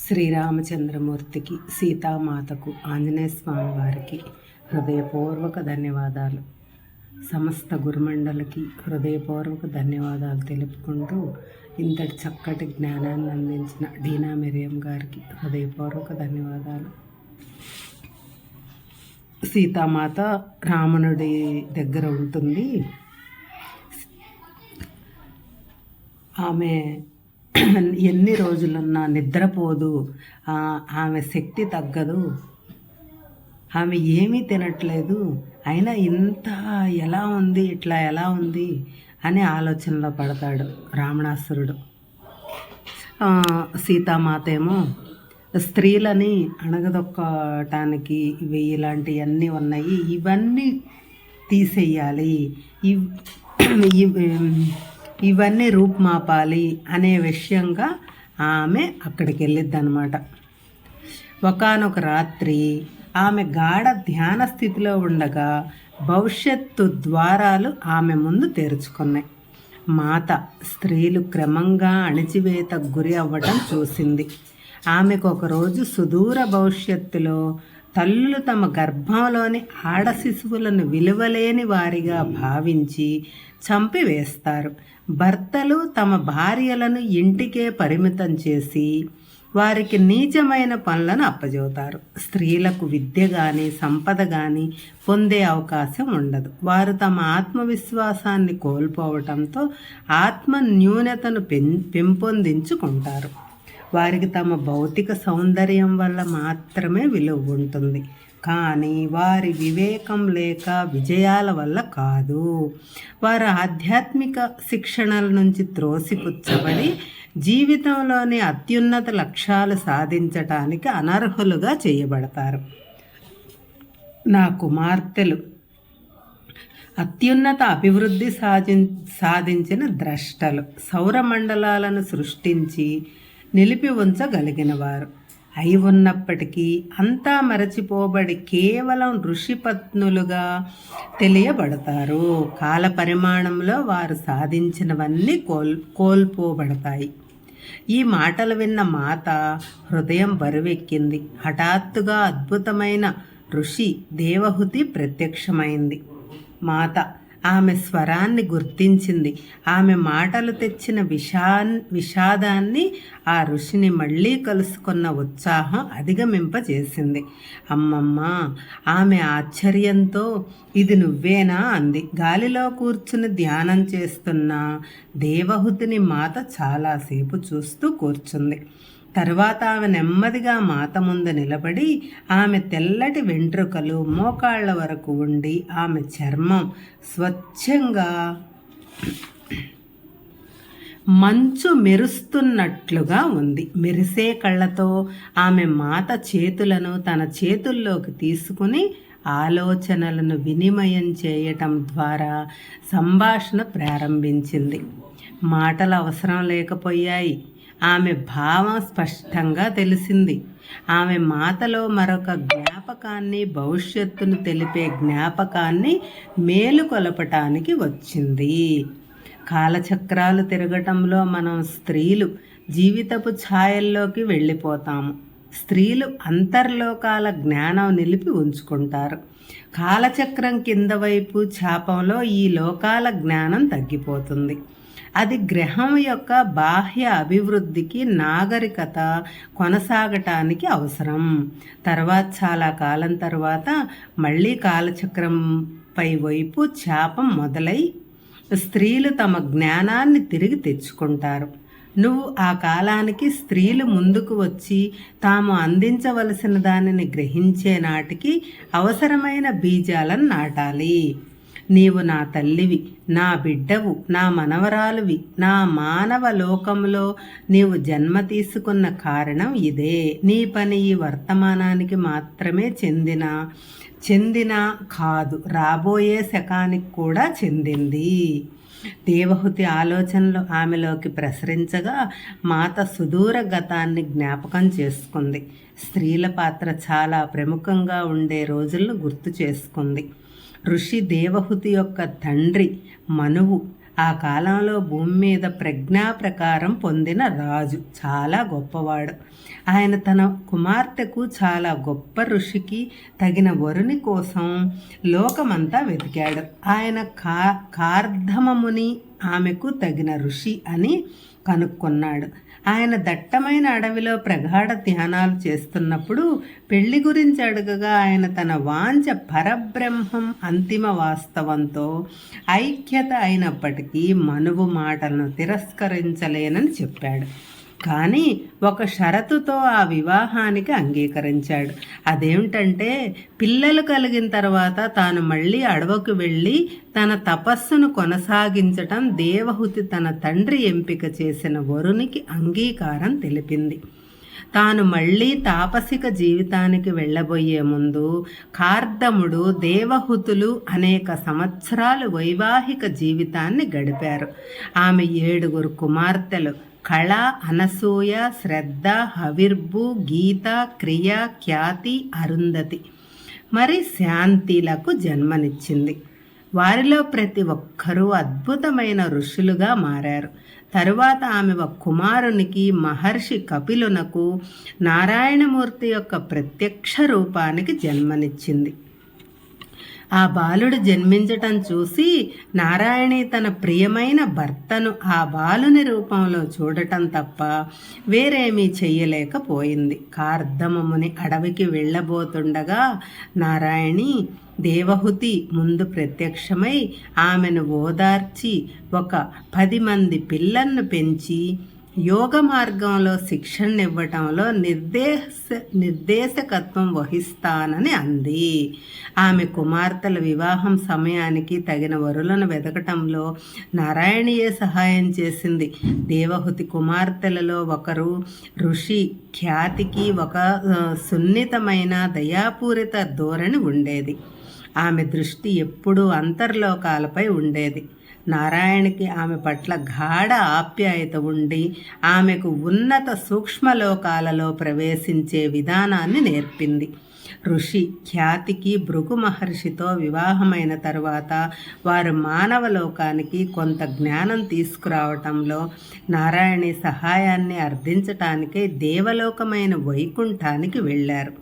శ్రీరామచంద్రమూర్తికి, సీతామాతకు, ఆంజనేయ స్వామి వారికి హృదయపూర్వక ధన్యవాదాలు. సమస్త గురుమండలికి హృదయపూర్వక ధన్యవాదాలు తెలుపుకుంటూ ఇంతటి చక్కటి జ్ఞానాన్ని అందించిన డీనా మిరియం గారికి హృదయపూర్వక ధన్యవాదాలు. సీతామాత రావణుడి దగ్గర ఉంటుంది. ఆమె ఎన్ని రోజులున్నా నిద్రపోదు, ఆమె శక్తి తగ్గదు, ఆమె ఏమీ తినట్లేదు, అయినా ఇంత ఎలా ఉంది, ఇట్లా ఎలా ఉంది అనే ఆలోచనలో పడతాడు రావణాసురుడు. సీతామాత ఏమో స్త్రీలని అణగదొక్కటానికి ఇలాంటివన్నీ ఉన్నాయి, ఇవన్నీ తీసేయాలి, ఇవన్నీ రూపుమాపాలి అనే విషయంగా ఆమె అక్కడికి వెళ్ళిద్ది అనమాట. ఒకానొక రాత్రి ఆమె గాఢ ధ్యాన స్థితిలో ఉండగా భవిష్యత్తు ద్వారాలు ఆమె ముందు తెరుచుకున్నాయి. మాత స్త్రీలు క్రమంగా అణిచివేతకు గురి అవ్వటం చూసింది. ఆమెకు ఒకరోజు సుదూర భవిష్యత్తులో తల్లులు తమ గర్భంలోని ఆడ శిశువులను విలువలేని వారిగా భావించి చంపివేస్తారు. భర్తలు తమ భార్యలను ఇంటికే పరిమితం చేసి వారికి నీచమైన పనులను అప్పజెబుతారు. స్త్రీలకు విద్య కానీ సంపద కానీ పొందే అవకాశం ఉండదు. వారు తమ ఆత్మవిశ్వాసాన్ని కోల్పోవటంతో ఆత్మ న్యూనతను పెంపొందించుకుంటారు. వారికి తమ భౌతిక సౌందర్యం వల్ల మాత్రమే విలువ ఉంటుంది, కానీ వారి వివేకం లేక విజయాల వల్ల కాదు. వారు ఆధ్యాత్మిక శిక్షణల నుంచి త్రోసిపుచ్చబడి జీవితంలోని అత్యున్నత లక్ష్యాలు సాధించటానికి అనర్హులుగా చేయబడతారు. నా కుమార్తెలు అత్యున్నత అభివృద్ధి సాధించిన ద్రష్టలు, సౌరమండలాలను సృష్టించి నిలిపి ఉంచగలిగినవారు అయి ఉన్నప్పటికీ అంతా మరచిపోబడి కేవలం ఋషిపత్నులుగా తెలియబడతారు. కాల పరిమాణంలో వారు సాధించినవన్నీ కోల్పోబడతాయి. ఈ మాటలు విన్న మాత హృదయం బరువెక్కింది. హఠాత్తుగా అద్భుతమైన ఋషి దేవహుతి ప్రత్యక్షమైంది. మాత ఆమె స్వరాన్ని గుర్తించింది. ఆమె మాటలు తెచ్చిన విషాదాన్ని ఆ ఋషిని మళ్ళీ కలుసుకున్న ఉత్సాహం అధిగమింపజేసింది. అమ్మమ్మ, ఆమె ఆశ్చర్యంతో ఇది నువ్వేనా అంది. గాలిలో కూర్చుని ధ్యానం చేస్తున్న దేవహుతిని మాత చాలాసేపు చూస్తూ కూర్చుంది. తరువాత ఆమె నెమ్మదిగా మాత ముందు నిలబడి ఆమె తెల్లటి వెంట్రుకలు మోకాళ్ల వరకు ఉండి ఆమె చర్మం స్వచ్ఛంగా మంచు మెరుస్తున్నట్లుగా ఉంది. మెరిసే కళ్ళతో ఆమె మాత చేతులను తన చేతుల్లోకి తీసుకుని ఆలోచనలను వినిమయం చేయటం ద్వారా సంభాషణ ప్రారంభించింది. మాటలు అవసరం లేకపోయాయి. ఆమె భావం స్పష్టంగా తెలిసింది. ఆమె మాతలో మరొక జ్ఞాపకాన్ని, భవిష్యత్తును తెలిపే జ్ఞాపకాన్ని మేలుకొలపటానికి వచ్చింది. కాలచక్రాలు తిరగటంలో మనం స్త్రీలు జీవితపు ఛాయల్లోకి వెళ్ళిపోతాము. స్త్రీలు అంతర్లోకాల జ్ఞానం నిలిపి ఉంచుకుంటారు. కాలచక్రం కింద వైపు చాపంలో ఈ లోకాల జ్ఞానం తగ్గిపోతుంది. అది గ్రహం యొక్క బాహ్య అభివృద్ధికి, నాగరికత కొనసాగటానికి అవసరం. తర్వాత చాలా కాలం తర్వాత మళ్ళీ కాలచక్రం పై వైపు చాపం మొదలై స్త్రీలు తమ జ్ఞానాన్ని తిరిగి తెచ్చుకుంటారు. నువ్వు ఆ కాలానికి స్త్రీలు ముందుకు వచ్చి తాము అందించవలసిన దానిని గ్రహించే నాటికి అవసరమైన బీజాలను నాటాలి. నీవు నా తల్లివి, నా బిడ్డవు, నా మనవరాలువి. నా మానవ లోకంలో నీవు జన్మ తీసుకున్న కారణం ఇదే. నీ పని ఈ వర్తమానానికి మాత్రమే చెందిన కాదు, రాబోయే శకానికి కూడా చెందింది. దేవహుతి ఆలోచనలు ఆమెలోకి ప్రసరించగా మాత సుదూర గతాన్ని జ్ఞాపకం చేసుకుంది. స్త్రీల పాత్ర చాలా ప్రముఖంగా ఉండే రోజులను గుర్తు చేసుకుంది. ఋషి దేవహుతి యొక్క తండ్రి మనువు ఆ కాలంలో భూమి మీద ప్రజ్ఞా ప్రకారం పొందిన రాజు, చాలా గొప్పవాడు. ఆయన తన కుమార్తెకు చాలా గొప్ప ఋషికి తగిన వరుని కోసం లోకమంతా వెతికాడు. ఆయన కార్ధమముని ఆమెకు తగిన ఋషి అని కనుక్కున్నాడు. ఆయన దట్టమైన అడవిలో ప్రగాఢ ధ్యానాలు చేస్తున్నప్పుడు పెళ్లి గురించి అడగగా ఆయన తన వాంఛ పరబ్రహ్మం అంతిమ వాస్తవంతో ఐక్యత అయినప్పటికీ మనువు మాటలను తిరస్కరించలేనని చెప్పాడు. కానీ ఒక షరతుతో ఆ వివాహానికి అంగీకరించాడు. అదేమిటంటే పిల్లలు కలిగిన తర్వాత తాను మళ్ళీ అడవుకు వెళ్ళి తన తపస్సును కొనసాగించటం దేవహుతి తన తండ్రి ఎంపిక చేసిన వరునికి అంగీకారం తెలిపింది. తాను మళ్ళీ తాపసిక జీవితానికి వెళ్ళబోయే ముందు కార్దముడు, దేవహుతులు అనేక సంవత్సరాలు వైవాహిక జీవితాన్ని గడిపారు. ఆమె 7 కుమార్తెలు కళ, అనసూయ, శ్రద్ధ, హవిర్భు, గీత, క్రియ, ఖ్యాతి, అరుంధతి మరి శాంతిలకు జన్మనిచ్చింది. వారిలో ప్రతి ఒక్కరూ అద్భుతమైన ఋషులుగా మారారు. తరువాత ఆమె ఒక కుమారునికి మహర్షి కపిలునకు నారాయణమూర్తి యొక్క ప్రత్యక్ష రూపానికి జన్మనిచ్చింది. ఆ బాలుడు జన్మించటం చూసి నారాయణి తన ప్రియమైన భర్తను ఆ బాలుని రూపంలో చూడటం తప్ప వేరేమీ చెయ్యలేకపోయింది. కార్దమముని అడవికి వెళ్ళబోతుండగా నారాయణి దేవహుతి ముందు ప్రత్యక్షమై ఆమెను ఓదార్చి ఒక 10 మంది పిల్లలను పెంచి యోగ మార్గంలో శిక్షణనివ్వటంలో నిర్దేశకత్వం వహిస్తానని అంది. ఆమె కుమార్తెల వివాహం సమయానికి తగిన వరులను వెతకటంలో నారాయణీయే సహాయం చేసింది. దేవహుతి కుమార్తెలలో ఒకరు ఋషి ఖ్యాతికి ఒక సున్నితమైన దయాపూరిత ధోరణి ఉండేది. ఆమె దృష్టి ఎప్పుడూ అంతర్లోకాలపై ఉండేది. నారాయణకి ఆమె పట్ల గాఢ ఆప్యాయత ఉండి ఆమెకు ఉన్నత సూక్ష్మలోకాలలో ప్రవేశించే విధానాన్ని నేర్పింది. ఋషి ఖ్యాతికి భృగు మహర్షితో వివాహమైన తరువాత వారు మానవ లోకానికి కొంత జ్ఞానం తీసుకురావటంలో నారాయణి సహాయాన్ని అర్థించటానికే దేవలోకమైన వైకుంఠానికి వెళ్ళారు.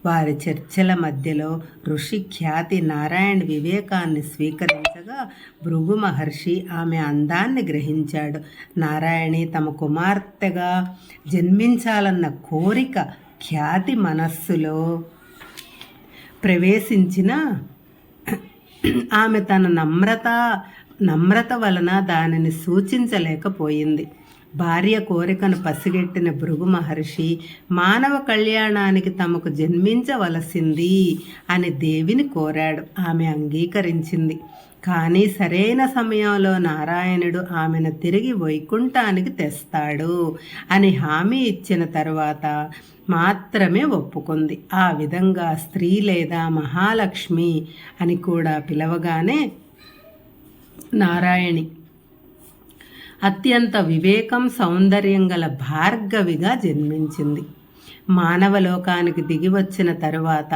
వారి చర్చల మధ్యలో ఋషి ఖ్యాతి నారాయణ వివేకాన్ని స్వీకరించగా భృగు మహర్షి ఆమె అందాన్ని గ్రహించాడు. నారాయణి తమ కుమార్తెగా జన్మించాలన్న కోరిక ఖ్యాతి మనస్సులో ప్రవేశించిన ఆమె తన నమ్రత వలన దానిని సూచించలేకపోయింది. భార్య కోరికను పసిగట్టిన భృగు మహర్షి మానవ కళ్యాణానికి తమకు జన్మించవలసింది అని దేవిని కోరాడు. ఆమె అంగీకరించింది. కానీ సరైన సమయంలో నారాయణుడు ఆమెను తిరిగి వైకుంఠానికి తెస్తాడు అని హామీ ఇచ్చిన తరువాత మాత్రమే ఒప్పుకుంది. ఆ విధంగా స్త్రీ లేదా మహాలక్ష్మి అని కూడా పిలవగానే నారాయణి అత్యంత వివేకం, సౌందర్యం గల భార్గవిగా జన్మించింది. మానవలోకానికి దిగి వచ్చిన తరువాత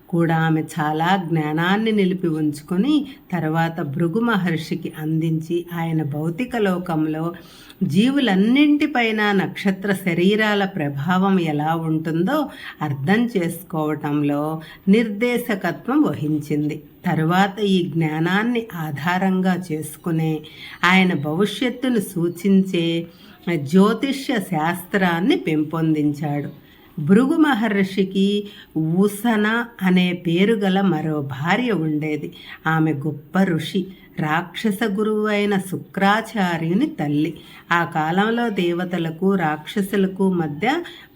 కూడా ఆమె చాలా జ్ఞానాన్ని నిలిపి ఉంచుకొని తర్వాత భృగు మహర్షికి అందించి ఆయన భౌతిక లోకంలో జీవులన్నింటిపైన నక్షత్ర శరీరాల ప్రభావం ఎలా ఉంటుందో అర్థం చేసుకోవటంలో నిర్దేశకత్వం వహించింది. తరువాత ఈ జ్ఞానాన్ని ఆధారంగా చేసుకునే ఆయన భవిష్యత్తును సూచించే జ్యోతిష్య శాస్త్రాన్ని పెంపొందించాడు. భృగు మహర్షికి ఊసన అనే పేరు గల మరో భార్య ఉండేది. ఆమె గొప్ప ఋషి, రాక్షస గురువు అయిన శుక్రాచార్యుని తల్లి. ఆ కాలంలో దేవతలకు రాక్షసులకు మధ్య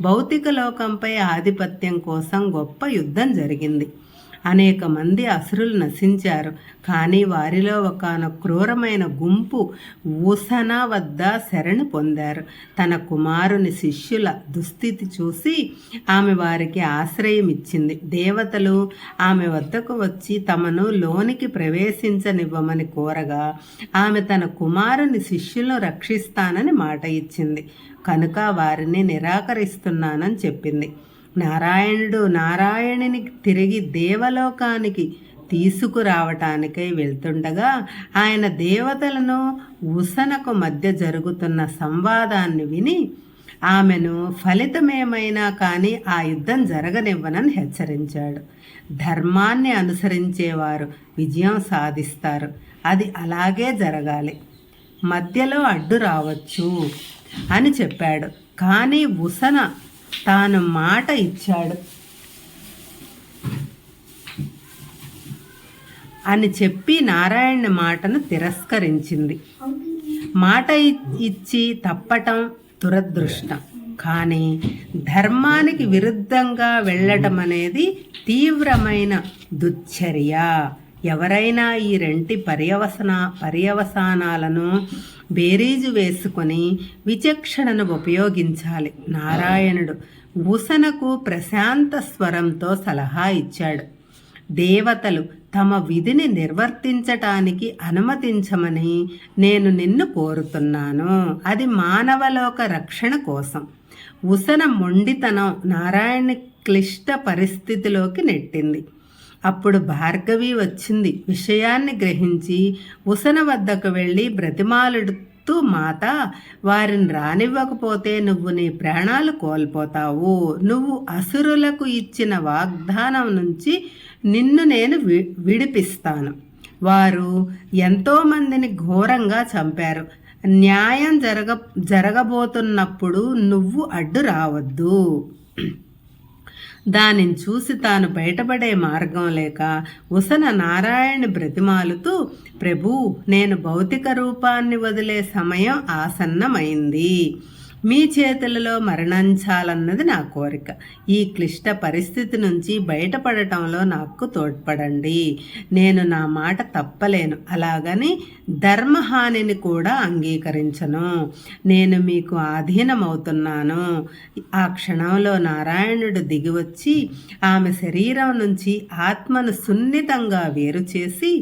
భౌతిక లోకంపై ఆధిపత్యం కోసం గొప్ప యుద్ధం జరిగింది. అనేక మంది అసురులు నశించారు. కానీ వారిలో ఒకానొక క్రూరమైన గుంపు ఊసన వద్ద శరణు పొందారు. తన కుమారుని శిష్యుల దుస్థితి చూసి ఆమె వారికి ఆశ్రయం ఇచ్చింది. దేవతలు ఆమె వద్దకు వచ్చి తమను లోనికి ప్రవేశించనివ్వమని కోరగా ఆమె తన కుమారుని శిష్యులను రక్షిస్తానని మాట ఇచ్చింది. కనుక వారిని నిరాకరిస్తున్నానని చెప్పింది. నారాయణుడిని తిరిగి దేవలోకానికి తీసుకురావటానికై వెళ్తుండగా ఆయన దేవతలను ఉసనకు మధ్య జరుగుతున్న సంవాదాన్ని విని ఆమెను ఫలితమేమైనా కానీ ఆ యుద్ధం జరగనివ్వనని హెచ్చరించాడు. ధర్మాన్ని అనుసరించేవారు విజయం సాధిస్తారు, అది అలాగే జరగాలి, మధ్యలో అడ్డు రావచ్చు అని చెప్పాడు. కానీ ఉసన తాను మాట ఇచ్చాడు అని చెప్పి నారాయణ మాటను తిరస్కరించింది. మాట ఇచ్చి తప్పటం దురదృష్టం, కానీ ధర్మానికి విరుద్ధంగా వెళ్ళటం అనేది తీవ్రమైన దుశ్చర్య. ఎవరైనా ఈ రెంటి పర్యవసానాలను బేరీజు వేసుకొని విచక్షణను ఉపయోగించాలి. నారాయణుడు ఉసనకు ప్రశాంత స్వరంతో సలహా ఇచ్చాడు. దేవతలు తమ విధిని నిర్వర్తించటానికి అనుమతించమని నేను నిన్ను కోరుతున్నాను. అది మానవలోక రక్షణ కోసం. ఉసన మొండితనం నారాయణ్ణి క్లిష్ట పరిస్థితిలోకి నెట్టింది. అప్పుడు భార్గవి వచ్చింది. విషయాన్ని గ్రహించి ఉసన వద్దకు వెళ్ళి బ్రతిమాలుడుతూ, మాత, వారిని రానివ్వకపోతే నువ్వు నీ ప్రాణాలు కోల్పోతావు. నువ్వు అసురులకు ఇచ్చిన వాగ్దానం నుంచి నిన్ను నేను విడిపిస్తాను. వారు ఎంతోమందిని ఘోరంగా చంపారు. న్యాయం జరగబోతున్నప్పుడు నువ్వు అడ్డు రావద్దు. దానిని చూసి తాను బయటపడే మార్గం లేక ఉసన నారాయణ బ్రతిమాలుతూ, ప్రభూ, నేను భౌతిక రూపాన్ని వదిలే సమయం ఆసన్నమైంది. మీ చేతులలో మరణించాలన్నది నా కోరిక. ఈ క్లిష్ట పరిస్థితి నుంచి బయటపడటంలో నాకు తోడ్పడండి. నేను నా మాట తప్పలేను, అలాగని ధర్మహానిని కూడా అంగీకరించను. నేను మీకు ఆధీనమవుతున్నాను. ఆ క్షణంలో నారాయణుడు దిగివచ్చి ఆమె శరీరం నుంచి ఆత్మను సున్నితంగా వేరు చేసి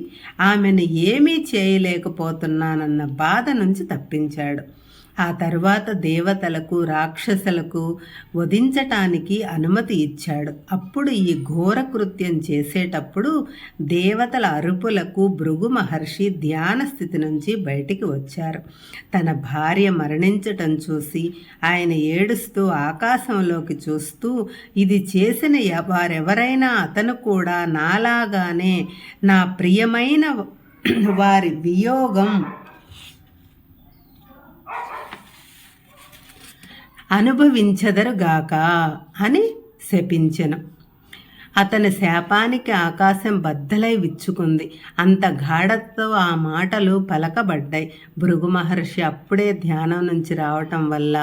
ఆమెను ఏమీ చేయలేకపోతున్నానన్న బాధ నుంచి తప్పించాడు. ఆ తరువాత దేవతలకు రాక్షసులకు వధించటానికి అనుమతి ఇచ్చాడు. అప్పుడు ఈ ఘోర కృత్యం చేసేటప్పుడు దేవతల అరుపులకు భృగు మహర్షి ధ్యాన స్థితి నుంచి బయటికి వచ్చారు. తన భార్య మరణించటం చూసి ఆయన ఏడుస్తూ ఆకాశంలోకి చూస్తూ, ఇది చేసిన వారెవరైనా అతను కూడా నాలాగానే నా ప్రియమైన వారి వియోగం అనుభవించదరుగాక అని శపించెను. అతని శాపానికి ఆకాశం బద్దలై విచ్చుకుంది. అంత గాఢతతో ఆ మాటలు పలకబడ్డాయి. భృగు మహర్షి అప్పుడే ధ్యానం నుంచి రావటం వల్ల,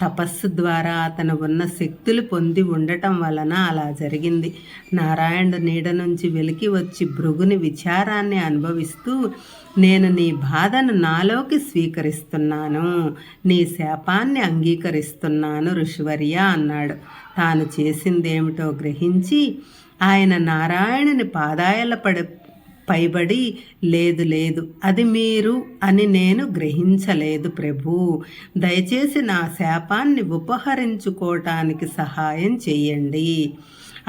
తపస్సు ద్వారా అతను ఉన్న శక్తులు పొంది ఉండటం వలన అలా జరిగింది. నారాయణుడు నీడ నుంచి వెలికి వచ్చి భృగుని విచారాన్ని అనుభవిస్తూ, నేను నీ బాధను నాలోకి స్వీకరిస్తున్నాను, నీ శాపాన్ని అంగీకరిస్తున్నాను ఋషివర్య అన్నాడు. తాను చేసిందేమిటో గ్రహించి ఆయన నారాయణుని పాదాల పైబడి, లేదు లేదు, అది మీరు అని నేను గ్రహించలేదు ప్రభు. దయచేసి నా శాపాన్ని ఉపహరించుకోవటానికి సహాయం చేయండి.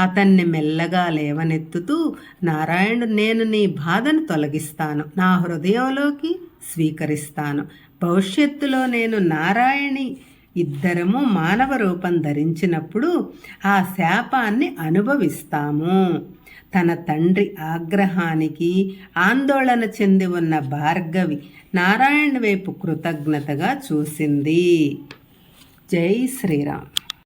అతన్ని మెల్లగా లేవనెత్తుతూ, నారాయణుడు, నేను నీ బాధను తొలగిస్తాను, నా హృదయంలోకి స్వీకరిస్తాను. భవిష్యత్తులో నేను నారాయణి ఇద్దరము మానవ రూపం ధరించినప్పుడు ఆ శాపాన్ని అనుభవిస్తాము. తన తండ్రి ఆగ్రహానికి ఆందోళన చెంది ఉన్న భార్గవి నారాయణ వైపు కృతజ్ఞతగా చూసింది. జై శ్రీరామ్.